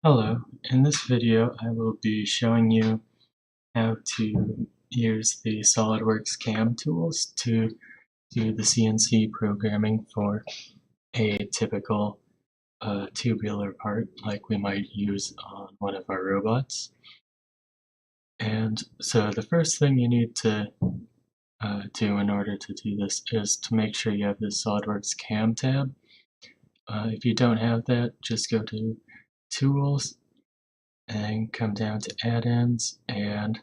Hello, in this video I will be showing you how to use the SolidWorks CAM tools to do the CNC programming for a typical tubular part like we might use on one of our robots. And so the first thing you need to do in order to do this is to make sure you have the SolidWorks CAM tab. If you don't have that, just go to Tools and come down to Add-ins and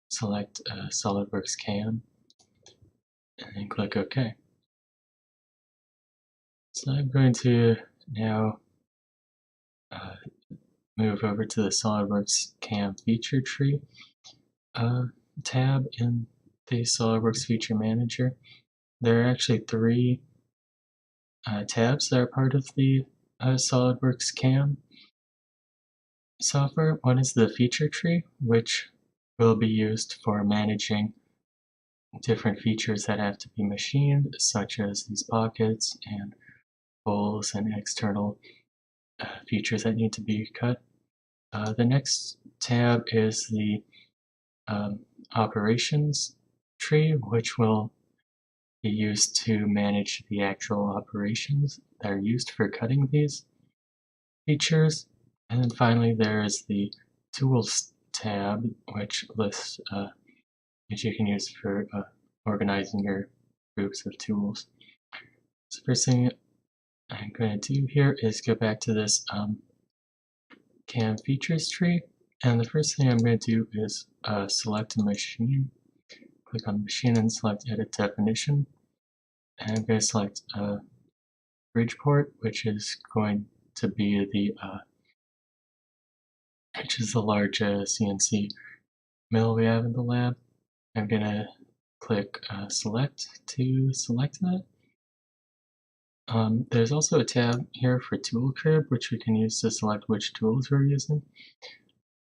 select SolidWorks CAM and then click OK. So I'm going to now move over to the SolidWorks CAM feature tree tab in the SolidWorks Feature Manager. There are actually three tabs that are part of the SolidWorks CAM software. One is the feature tree, which will be used for managing different features that have to be machined, such as these pockets and holes and external features that need to be cut. The next tab is the operations tree, which will be used to manage the actual operations that are used for cutting these features. And then finally there is the tools tab, which lists which you can use for organizing your groups of tools. So first thing I'm going to do here is go back to this CAM features tree, and the first thing I'm going to do is select a machine. Click on the machine and select Edit Definition. And I'm going to select Bridgeport, which is going to be the large CNC mill we have in the lab. I'm going to click Select to select that. There's also a tab here for Tool Crib, which we can use to select which tools we're using.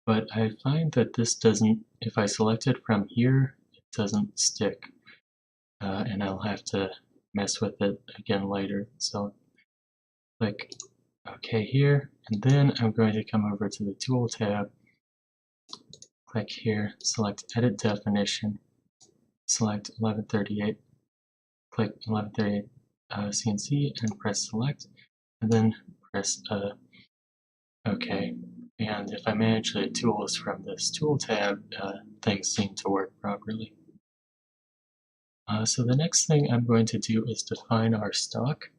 But I find that this doesn't, if I select it from here, it doesn't stick. And I'll have to mess with it again later. So click OK here, and then I'm going to come over to the Tool tab, click here, select Edit Definition, select 1138, click 1138 CNC and press Select, and then press OK. And if I manage the tools from this Tool tab, things seem to work properly. So the next thing I'm going to do is define our stock.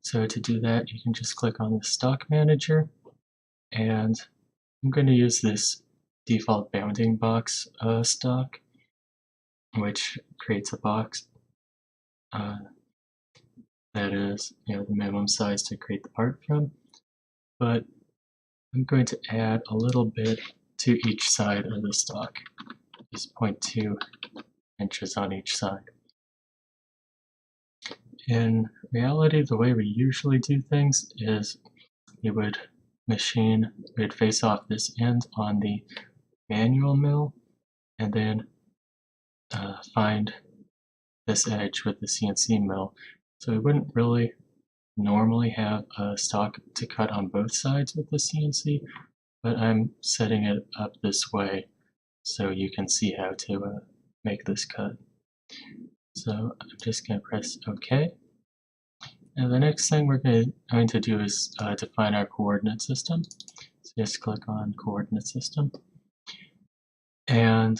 So to do that, you can just click on the Stock Manager, and I'm going to use this default bounding box stock, which creates a box that is, the minimum size to create the part from. But I'm going to add a little bit to each side of the stock, just 0.2 inches on each side. In reality, the way we usually do things is we would face off this end on the manual mill, and then find this edge with the CNC mill. So we wouldn't really normally have a stock to cut on both sides with the CNC, but I'm setting it up this way so you can see how to make this cut. So I'm just going to press OK. And the next thing we're going to do is define our coordinate system. So just click on Coordinate System. And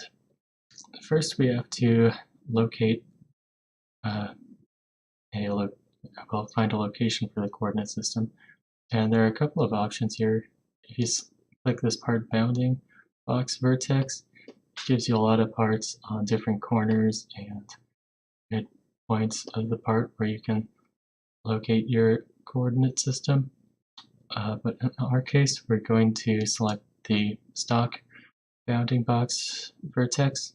first we have to locate find a location for the coordinate system. And there are a couple of options here. If you click this part bounding box vertex, it gives you a lot of parts on different corners and midpoints of the part where you can locate your coordinate system. But in our case, we're going to select the stock bounding box vertex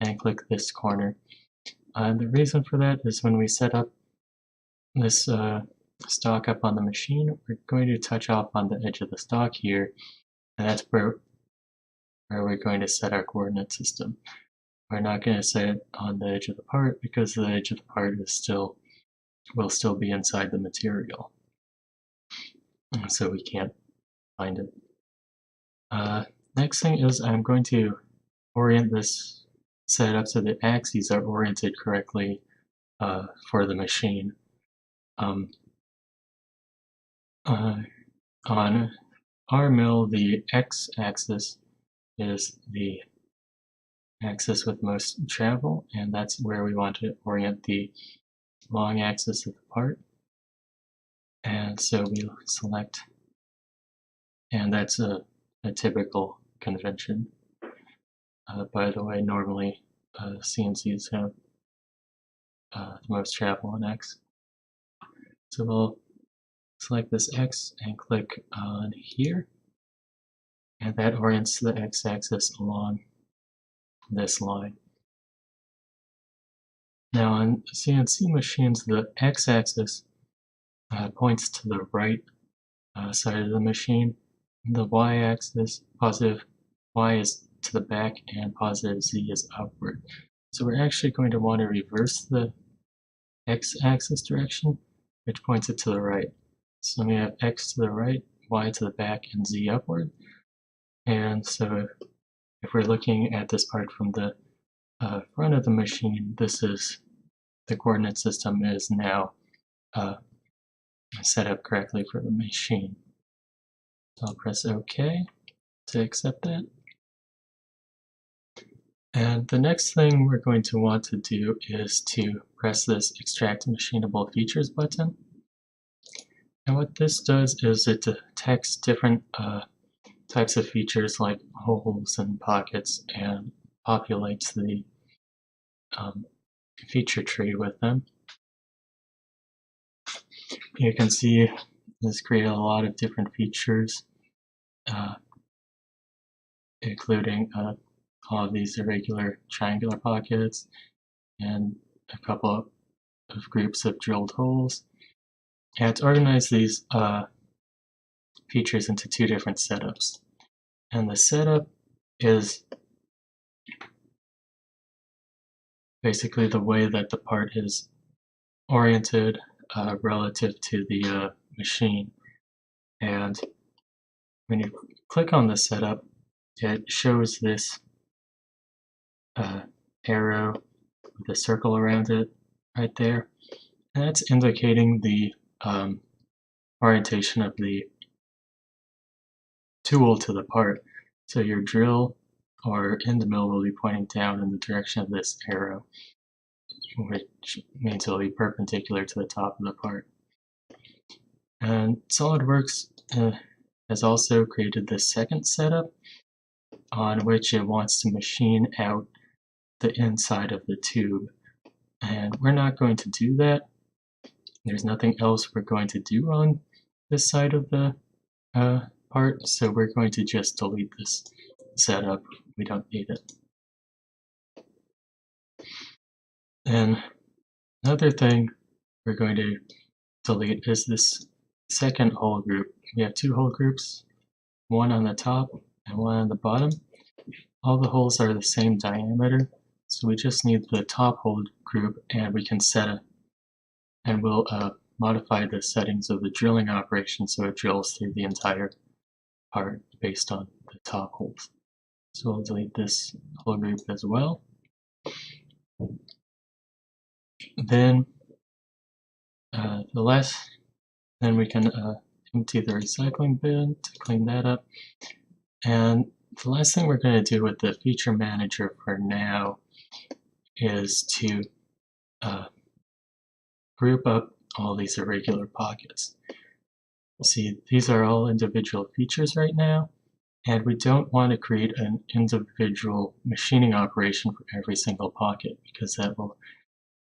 and click this corner. The reason for that is when we set up this stock up on the machine, we're going to touch off on the edge of the stock here, and that's where we're going to set our coordinate system. We're not going to set it on the edge of the part because the edge of the part will still be inside the material. So we can't find it. Next thing is I'm going to orient this setup so the axes are oriented correctly for the machine. On our mill, the x-axis is the axis with most travel, and that's where we want to orient the long axis of the part. And so we'll select, and that's a typical convention. By the way, normally CNCs have the most travel on X. So we'll select this X and click on here, and that orients the X-axis along this line. Now on CNC machines, the X-axis points to the right side of the machine. The Y-axis, positive Y is to the back and positive Z is upward. So we're actually going to want to reverse the X-axis direction, which points it to the right. So we have X to the right, Y to the back, and Z upward. And so if we're looking at this part from the front of the machine, this is the coordinate system is now set up correctly for the machine. So I'll press OK to accept that. And the next thing we're going to want to do is to press this Extract Machinable Features button. And what this does is it detects different types of features like holes and pockets and populates the feature tree with them. You can see this created a lot of different features, including all of these irregular triangular pockets and a couple of groups of drilled holes. And it's organized these features into two different setups. And the setup is basically the way that the part is oriented relative to the machine. And when you click on the setup, it shows this arrow with a circle around it right there. And that's indicating the orientation of the tool to the part. So your drill or end mill will be pointing down in the direction of this arrow, which means it'll be perpendicular to the top of the part. And SolidWorks has also created this second setup on which it wants to machine out the inside of the tube. And we're not going to do that. There's nothing else we're going to do on this side of the part, so we're going to just delete this setup. We don't need it. And another thing we're going to delete is this second hole group. We have two hole groups, one on the top and one on the bottom. All the holes are the same diameter, so we just need the top hole group, and we can set it, and we'll modify the settings of the drilling operation so it drills through the entire part based on the top holes. So we'll delete this hole group as well. Then then we can empty the recycling bin to clean that up. And the last thing we're going to do with the feature manager for now is to group up all these irregular pockets. See, these are all individual features right now, and we don't want to create an individual machining operation for every single pocket, because that will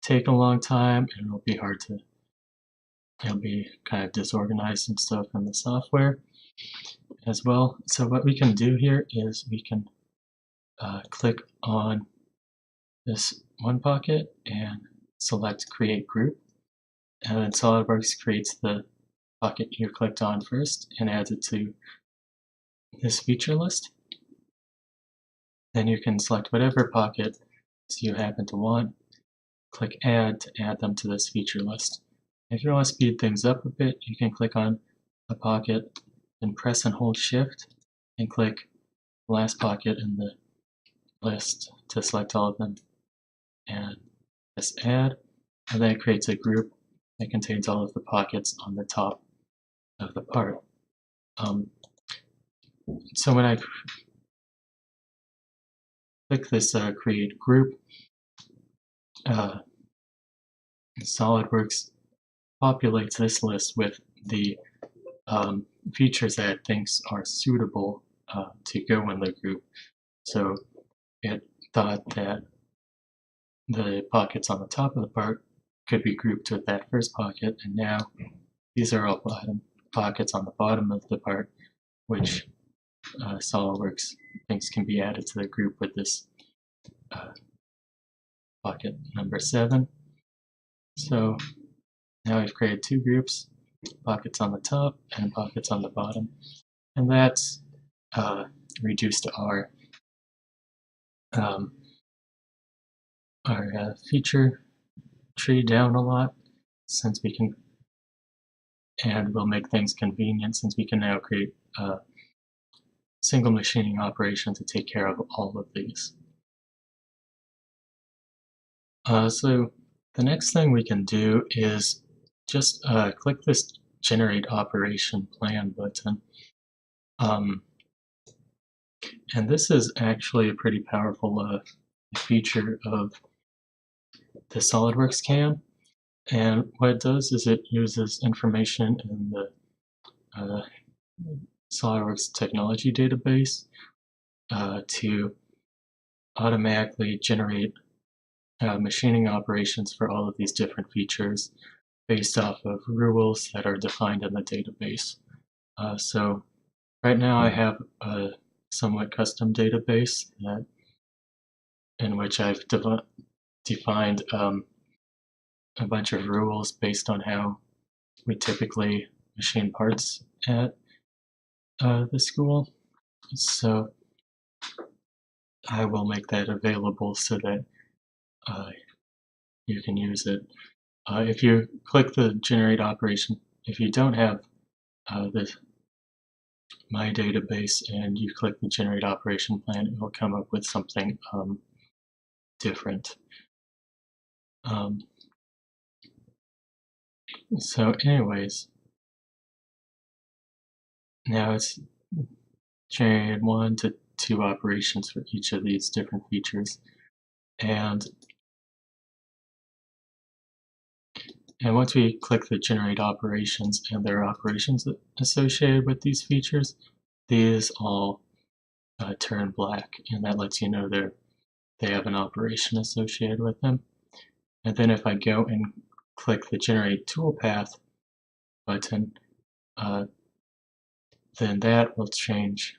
take a long time and it'll be hard to, it'll be kind of disorganized and stuff in the software as well. So what we can do here is we can click on this one pocket and select Create Group, and then SolidWorks creates the pocket you clicked on first and adds it to this feature list. Then you can select whatever pocket you happen to want, click Add to add them to this feature list. If you want to speed things up a bit, you can click on a pocket then press and hold Shift and click the last pocket in the list to select all of them, and press Add, and then it creates a group that contains all of the pockets on the top of the part. So when I click this Create Group, SolidWorks populates this list with the features that it thinks are suitable to go in the group. So it thought that the pockets on the top of the part could be grouped with that first pocket, and now these are all pockets on the bottom of the part, which SolidWorks thinks can be added to the group with this pocket number 7. So now we've created 2 groups, pockets on the top and pockets on the bottom, and that's reduced our feature tree down a lot, since we can, and will make things convenient since we can now create single machining operation to take care of all of these. So the next thing we can do is just click this Generate Operation Plan button. And this is actually a pretty powerful feature of the SolidWorks CAM. And what it does is it uses information in the SolidWorks technology database to automatically generate machining operations for all of these different features based off of rules that are defined in the database. So right now I have a somewhat custom database in which I've defined a bunch of rules based on how we typically machine parts at the school. So I will make that available so that you can use it. If you click the Generate Operation, if you don't have my database and you click the Generate Operation Plan, it will come up with something different. So anyways, now it's generated 1 to 2 operations for each of these different features, and once we click the Generate Operations and there are operations associated with these features, these all turn black, and that lets you know they have an operation associated with them. And then if I go and click the Generate Toolpath button, then that will change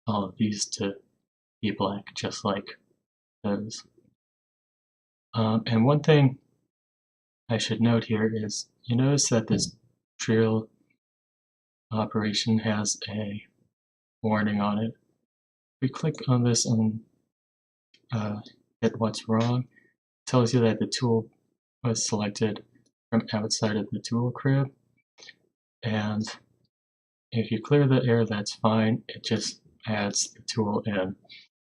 all of these to be black, just like those. And one thing I should note here is, you notice that this drill operation has a warning on it. If we click on this and hit what's wrong, it tells you that the tool was selected from outside of the tool crib, and if you clear the error, that's fine. It just adds the tool in,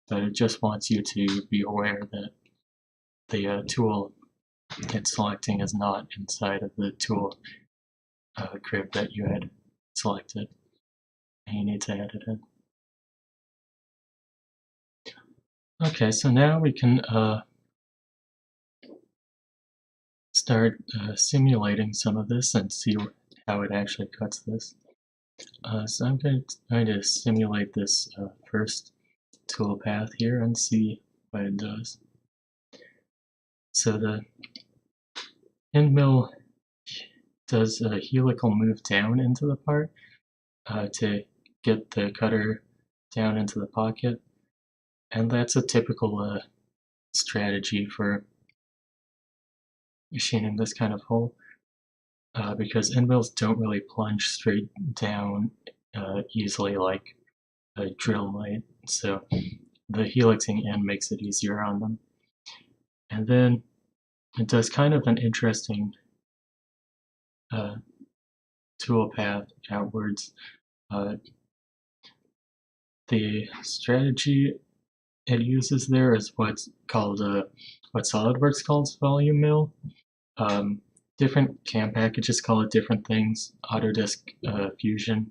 but it just wants you to be aware that the tool it's selecting is not inside of the tool crib that you had selected, and you need to add it in. Okay, so now we can start simulating some of this and see how it actually cuts this. So I'm going to simulate this first tool path here and see what it does. So the end mill does a helical move down into the part to get the cutter down into the pocket, and that's a typical strategy for machining this kind of hole, because end mills don't really plunge straight down easily like a drill might, so the helixing end makes it easier on them. And then it does kind of an interesting tool path outwards The strategy it uses there is what's called what SolidWorks calls volume mill. Different CAM packages call it different things. Autodesk Fusion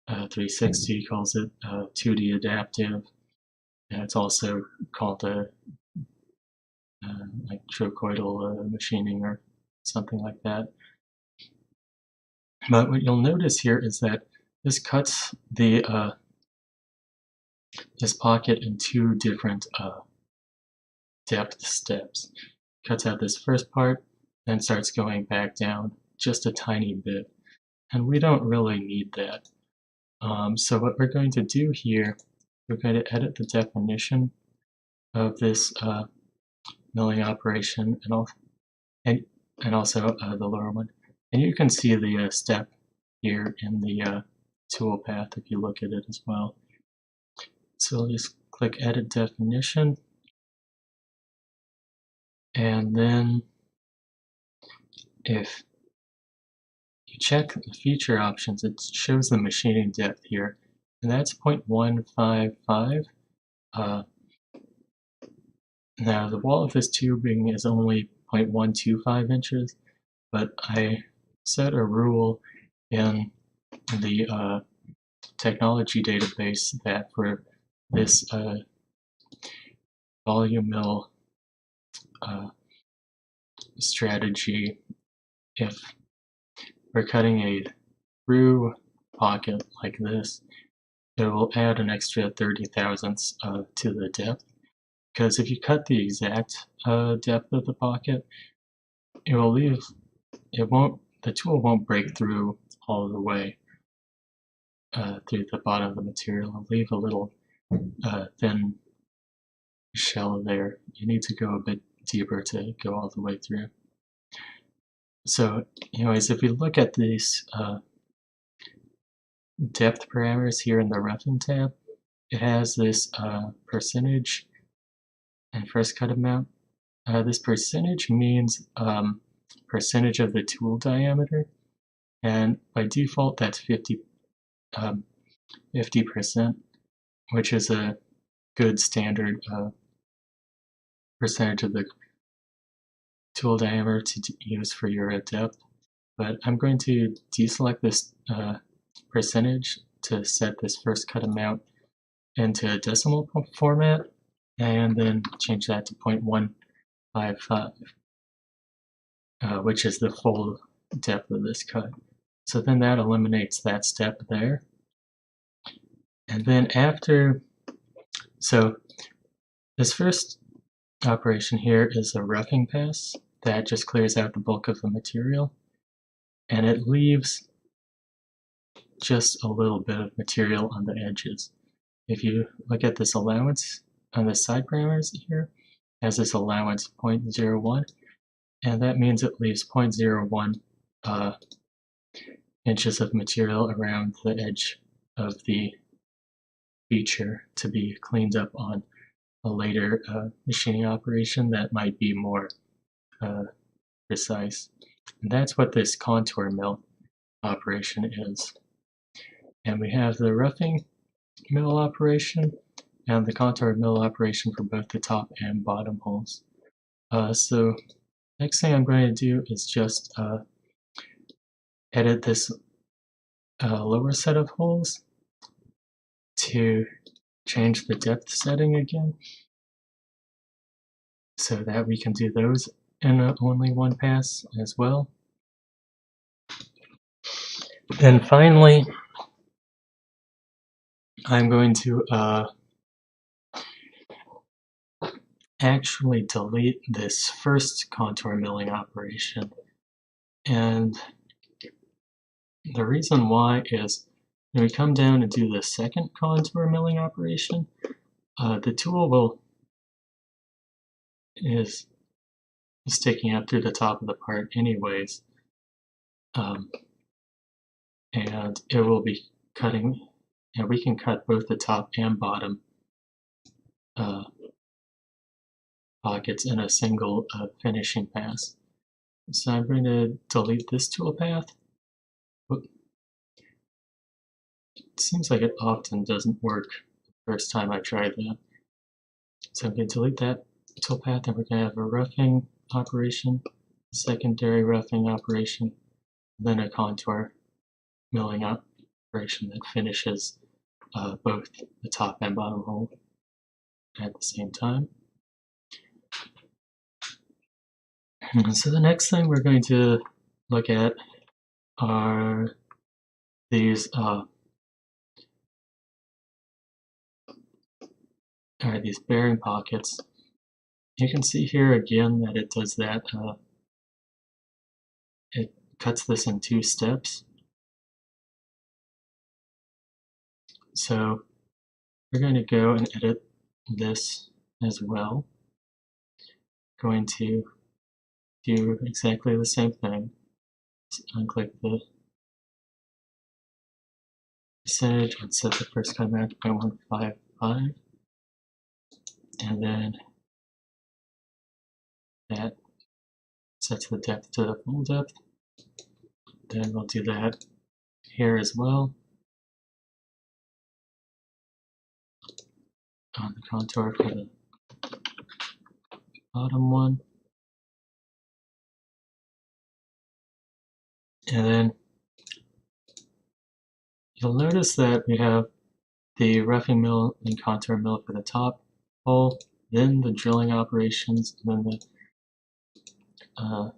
360 calls it 2D adaptive, and it's also called like trochoidal machining or something like that. But what you'll notice here is that this cuts the this pocket in two different depth steps. Cuts out this first part, then starts going back down just a tiny bit. And we don't really need that. So what we're going to do here, we're going to edit the definition of this milling operation and also the lower one. And you can see the step here in the toolpath if you look at it as well. So I'll just click Edit Definition, and then if you check the feature options, it shows the machining depth here, and that's 0.155. Now the wall of this tubing is only 0.125 inches, but I set a rule in the technology database that for this volume mill strategy, if we're cutting a through pocket like this, it will add an extra 30 thousandths to the depth. Because if you cut the exact depth of the pocket, it will leave, the tool won't break through all the way through the bottom of the material. It'll leave a little thin shell there. You need to go a bit deeper to go all the way through. So anyways, if we look at these depth parameters here in the roughing tab, it has this percentage and first cut amount. This percentage means percentage of the tool diameter, and by default that's 50%, which is a good standard percentage of the tool diameter to use for your depth. But I'm going to deselect this percentage to set this first cut amount into a decimal format, and then change that to 0.155, which is the full depth of this cut. So then that eliminates that step there. And then after, so this first operation here is a roughing pass that just clears out the bulk of the material, and it leaves just a little bit of material on the edges. If you look at this allowance on the side parameters here, it has this allowance 0.01, and that means it leaves 0.01 inches of material around the edge of the feature to be cleaned up on a later machining operation that might be more precise. And that's what this contour mill operation is. And we have the roughing mill operation and the contour mill operation for both the top and bottom holes. So next thing I'm going to do is just edit this lower set of holes to change the depth setting again, so that we can do those in only one pass as well. And finally, I'm going to actually delete this first contour milling operation. And the reason why is when we come down and do the second contour milling operation, the tool is sticking up through the top of the part anyways, and it will be cutting, and we can cut both the top and bottom pockets in a single finishing pass. So I'm going to delete this toolpath. It seems like it often doesn't work the first time I try that. So I'm going to delete that toolpath, and we're going to have a roughing operation, secondary roughing operation, then a contour milling operation that finishes both the top and bottom hole at the same time. So the next thing we're going to look at are these bearing pockets. You can see here again that it does that. It cuts this in 2 steps. So we're going to go and edit this as well. Going to do exactly the same thing. Just unclick the percentage and set the first command to 0.155, and then that sets the depth to the full depth. Then we'll do that here as well on the contour for the bottom one. And then you'll notice that we have the roughing mill and contour mill for the top hole, then the drilling operations, and then the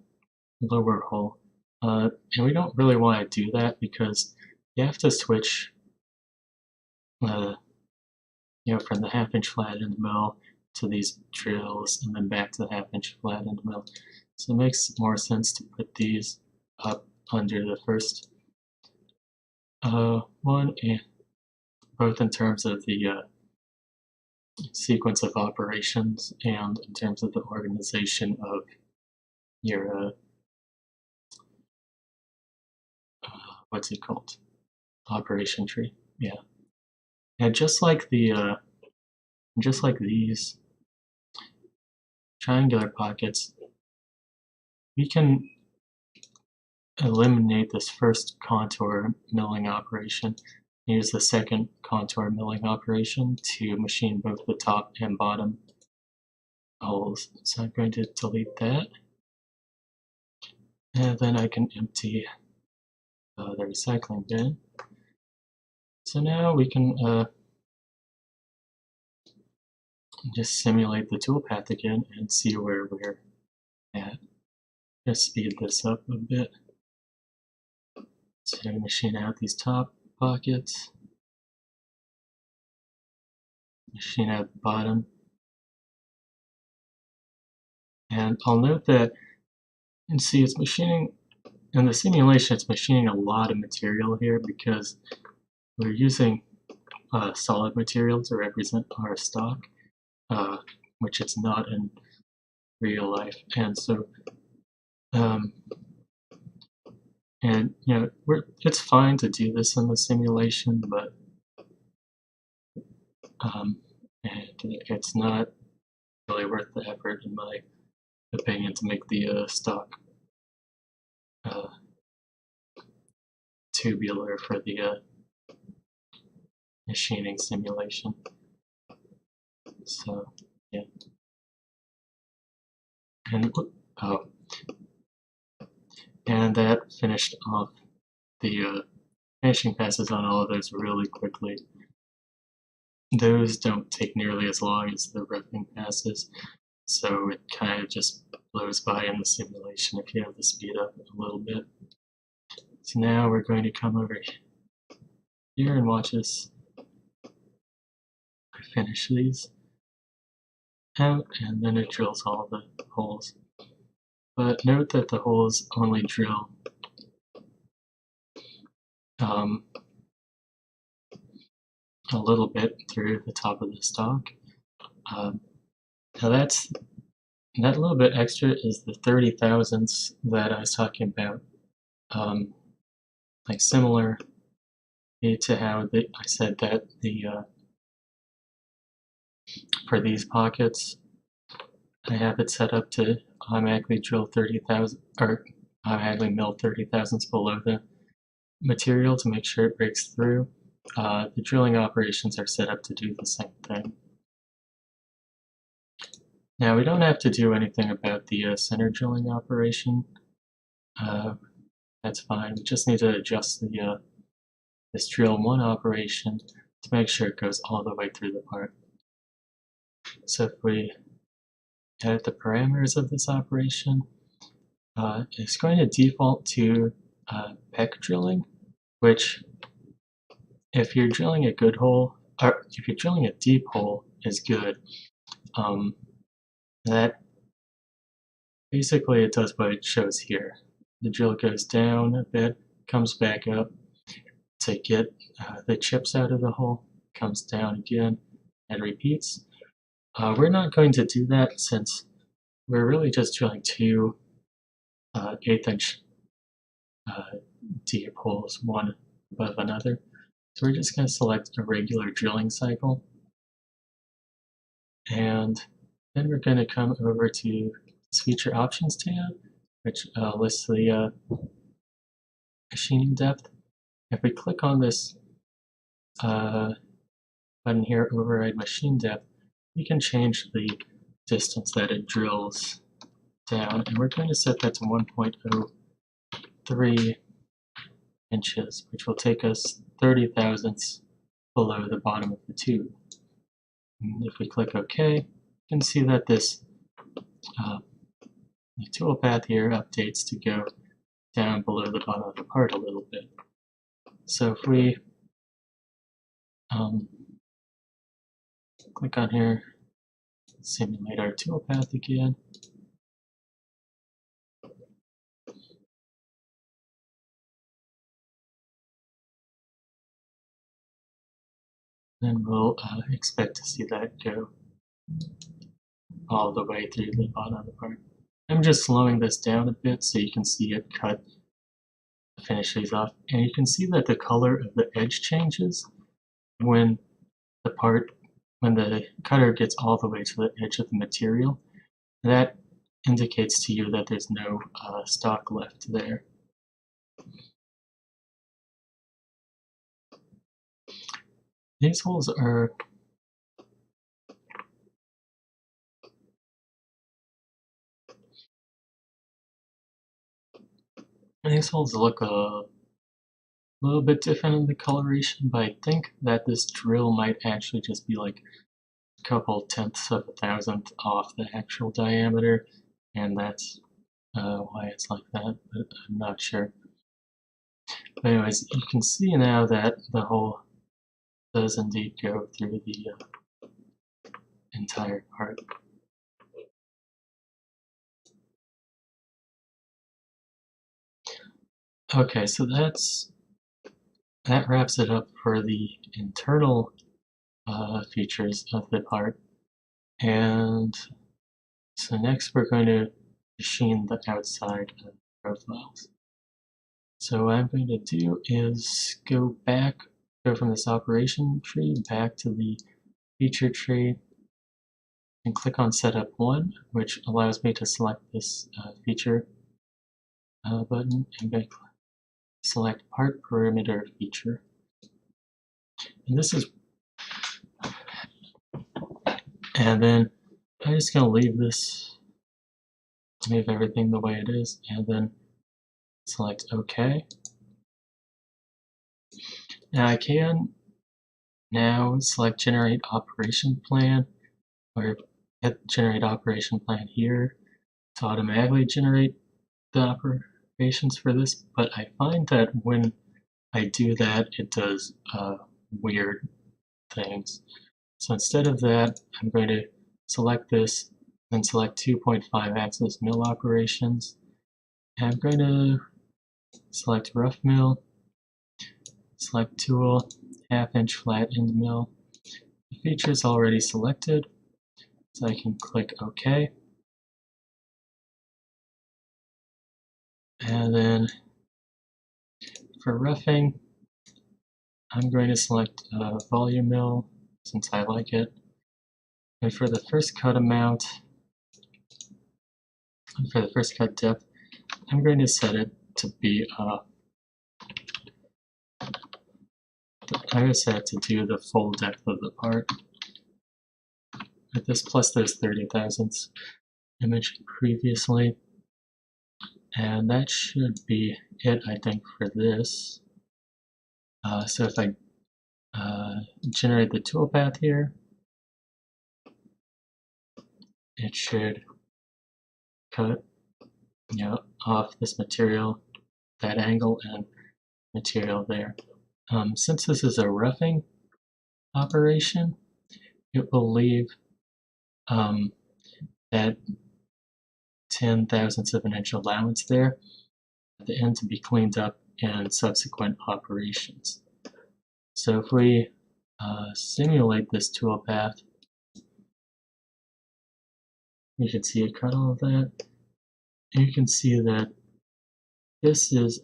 lower hole. And we don't really want to do that because you have to switch from the half-inch flat end mill to these drills and then back to the half-inch flat end mill. So it makes more sense to put these up under the first one, and both in terms of the sequence of operations and in terms of the organization of your what's it called? Operation tree. Yeah. And just like these triangular pockets, we can eliminate this first contour milling operation and use the second contour milling operation to machine both the top and bottom holes. So I'm going to delete that, and then I can empty the recycling bin. So now we can just simulate the toolpath again and see where we're at. Just speed this up a bit. So machine out these top pockets, machine out the bottom, and I'll note that you can see it's machining, in the simulation it's machining a lot of material here because we're using solid material to represent our stock, which it's not in real life. And so and it's fine to do this in the simulation, but and it's not really worth the effort, in my opinion, to make the stock tubular for the machining simulation. So yeah, and that finished off the finishing passes on all of those really quickly. Those don't take nearly as long as the roughing passes, so it kind of just blows by in the simulation if you have to speed up a little bit. So now we're going to come over here and watch us finish these out, and then it drills all the holes. But note that the holes only drill a little bit through the top of the stock. Now that little bit extra is the 30 thousandths that I was talking about. Like similar to how I said that for these pockets, I have it set up to automatically drill 30,000 or automatically mill 30 thousandths below the material to make sure it breaks through. the drilling operations are set up to do the same thing. Now we don't have to do anything about the center drilling operation. That's fine. We just need to adjust the this drill 1 operation to make sure it goes all the way through the part. So if we edit the parameters of this operation, it's going to default to peck drilling, which if you're drilling a good hole, or if you're drilling a deep hole, is good. That basically it does what it shows here. The drill goes down a bit, comes back up to get the chips out of the hole, comes down again, and repeats. We're not going to do that since we're really just drilling 2 1/8" deep holes, one above another. So we're just going to select a regular drilling cycle. And then we're going to come over to this Feature Options tab, which lists the machining depth. If we click on this button here, Override Machine Depth, we can change the distance that it drills down, and we're going to set that to 1.03 inches, which will take us 30 thousandths below the bottom of the tube. And if we click OK, you can see that this the toolpath here updates to go down below the bottom of the part a little bit. So if we click on here, simulate our toolpath again, then we'll expect to see that go all the way through the bottom of the part. I'm just slowing this down a bit so you can see it cut, finish these off, and you can see that the color of the edge changes when the cutter gets all the way to the edge of the material. That indicates to you that there's no stock left there. These holes are look a little bit different in the coloration, but I think that this drill might actually just be like a couple tenths of a thousandth off the actual diameter, and that's why it's like that, but I'm not sure. But anyways, you can see now that the hole does indeed go through the entire part. Okay, so that wraps it up for the internal features of the part. And so next we're going to machine the outside of the profiles. So what I'm going to do is go from this operation tree back to the feature tree and click on Setup 1, which allows me to select this feature button and then select Part Perimeter Feature. And this is, and then I'm just going to leave everything the way it is, and then select OK. Now I can now select Generate Operation Plan, or hit Generate Operation Plan here to automatically generate the operations for this, but I find that when I do that, it does weird things. So instead of that, I'm going to select this, then select 2.5 axis mill operations. And I'm going to select rough mill, select tool, 1/2 inch flat end mill. The feature is already selected, so I can click OK. And then for roughing, I'm going to select volume mill since I like it. And for the first cut amount, and for the first cut depth, I'm going to set it to be I just had to do the full depth of the part. With this plus those 30 thousandths I mentioned previously. And that should be it, I think, for this. So if I generate the toolpath here, it should cut, off this material, that angle, and material there. Since this is a roughing operation, it will leave that 10 thousandths of an inch allowance there at the end to be cleaned up in subsequent operations. So if we simulate this toolpath, you can see it cut all of that. And you can see that this is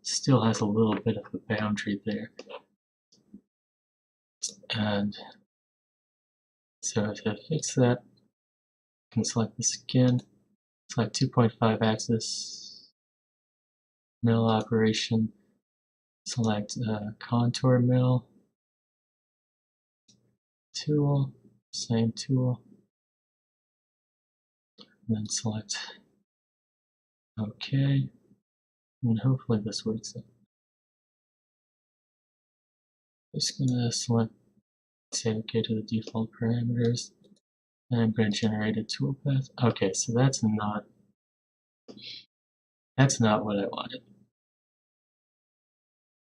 still has a little bit of a boundary there. And so to fix that, you can select this again, select 2.5 axis, mill operation, select contour mill, tool, same tool, and then select OK, and hopefully this works out. Just gonna select, say OK to the default parameters, and I'm going to generate a toolpath. Okay, so that's not what I wanted.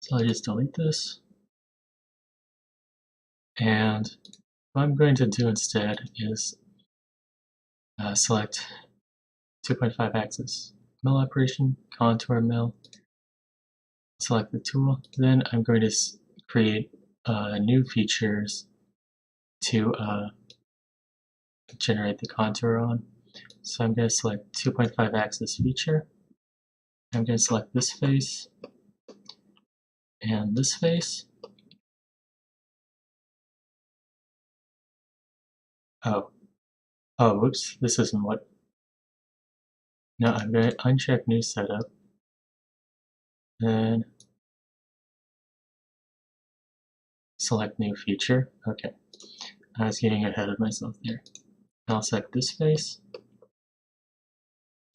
So I'll just delete this. And what I'm going to do instead is select 2.5 axis mill operation, contour mill, select the tool. Then I'm going to create new features to generate the contour on. So I'm going to select 2.5 axis feature. I'm going to select this face and this face. Oh, whoops, this isn't what. No, I'm going to uncheck new setup. Then select new feature. Okay, I was getting ahead of myself there. I'll select this face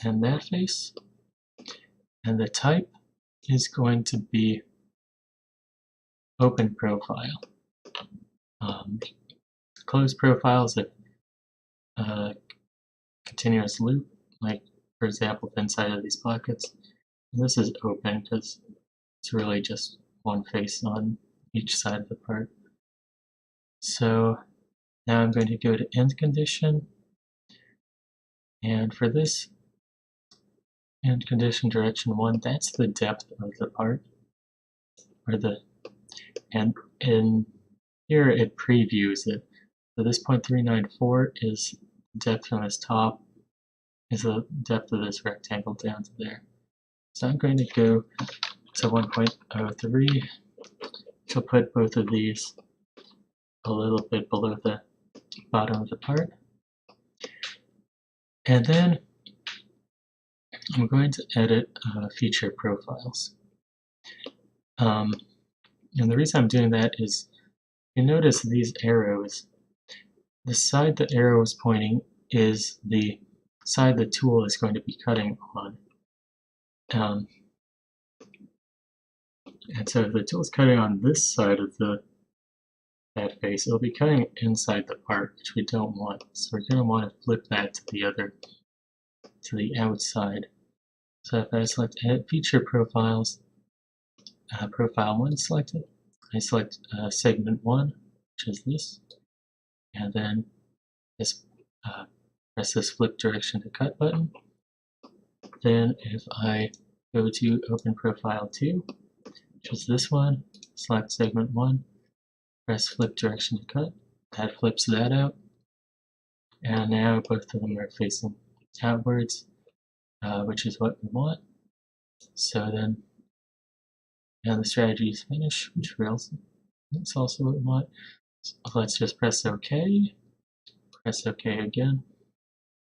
and that face, and the type is going to be open profile. Closed profile is a continuous loop, like for example inside of these pockets. And this is open because it's really just one face on each side of the part. So now I'm going to go to end condition, and for this end condition direction 1, that's the depth of the part, and in here it previews it. So this 0.394 is depth from this top, is the depth of this rectangle down to there. So I'm going to go to 1.03, which will put both of these a little bit below the bottom of the part. And then I'm going to edit feature profiles. And the reason I'm doing that is you notice these arrows. The side the arrow is pointing is the side the tool is going to be cutting on. And so if the tool is cutting on this side of that face, it'll be cutting inside the part, which we don't want. So we're going to want to flip that to the outside. So if I select Edit Feature Profiles, Profile 1 selected, I select Segment 1, which is this, and then just press this Flip Direction to Cut button. Then if I go to Open Profile 2, which is this one, select Segment 1, press Flip Direction to Cut, that flips that out, and now both of them are facing outwards, which is what we want. So then, now the strategy is finished, which that's also what we want. So let's just press OK, press OK again,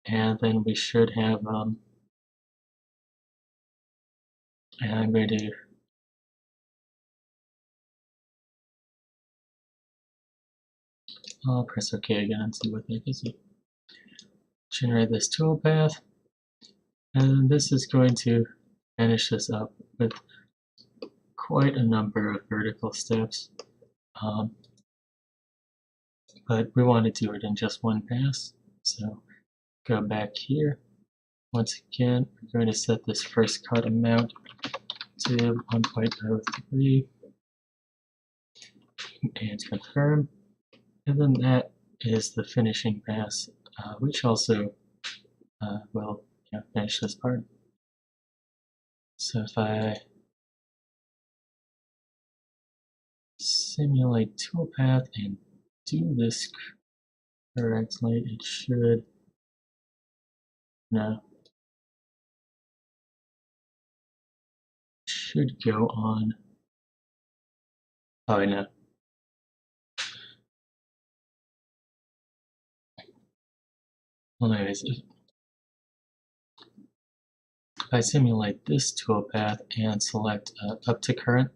and then we should have, and I'm going to I'll press OK again and see what that gives me. Generate this toolpath, and this is going to finish this up with quite a number of vertical steps. But we want to do it in just one pass. So go back here. Once again, we're going to set this first cut amount to 1.03 and confirm. And then that is the finishing pass, which also will finish this part. So if I simulate toolpath and do this correctly, it should, no, should go on. Oh, no. Well, anyways, if I simulate this toolpath and select up to current,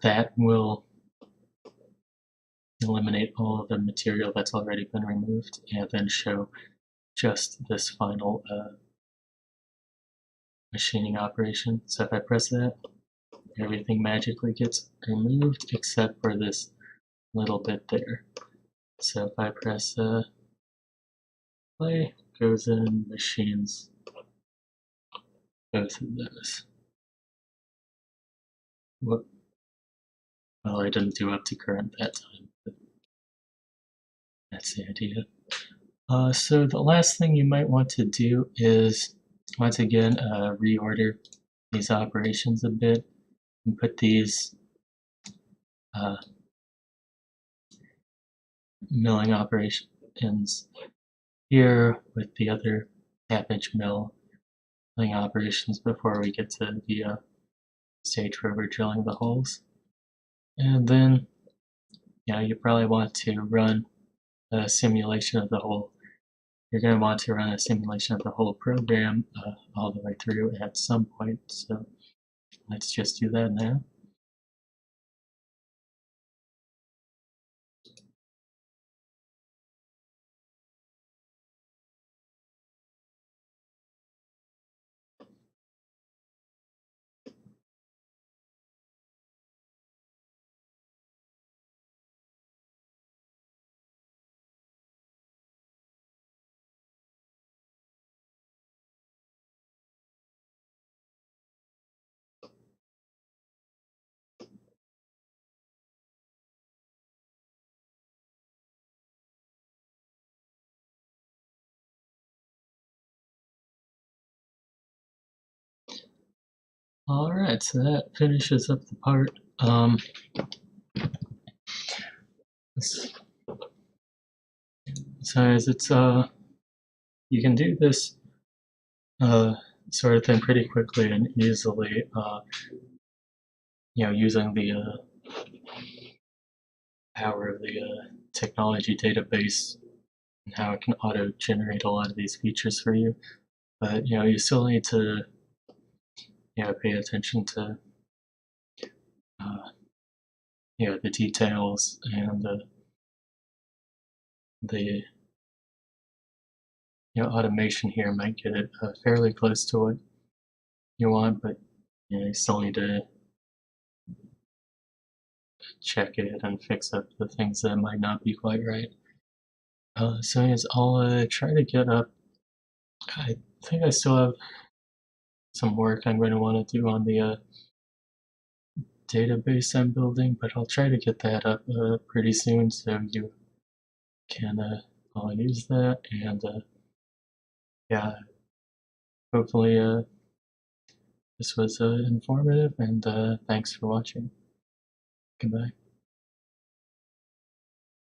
that will eliminate all of the material that's already been removed and then show just this final machining operation. So if I press that, everything magically gets removed except for this little bit there. So if I press play, goes in, machines both of those. Whoop. Well, I didn't do up to current that time, but that's the idea. So the last thing you might want to do is, once again, reorder these operations a bit and put these milling operations here with the other half-inch milling operations before we get to the stage where we're drilling the holes. And then, you probably want to run a simulation of the whole. You're going to want to run a simulation of the whole program all the way through at some point. So let's just do that now. Alright, so that finishes up the part. So as it's you can do this sort of thing pretty quickly and easily, using the power of the technology database and how it can auto-generate a lot of these features for you. But you still need to pay attention to the details and the automation here might get it fairly close to what you want, but you still need to check it and fix up the things that might not be quite right. So yes, I'll try to get up. I think I still have some work I'm going to want to do on the database I'm building, but I'll try to get that up pretty soon so you can all use that. And yeah, hopefully this was informative, and thanks for watching. Goodbye.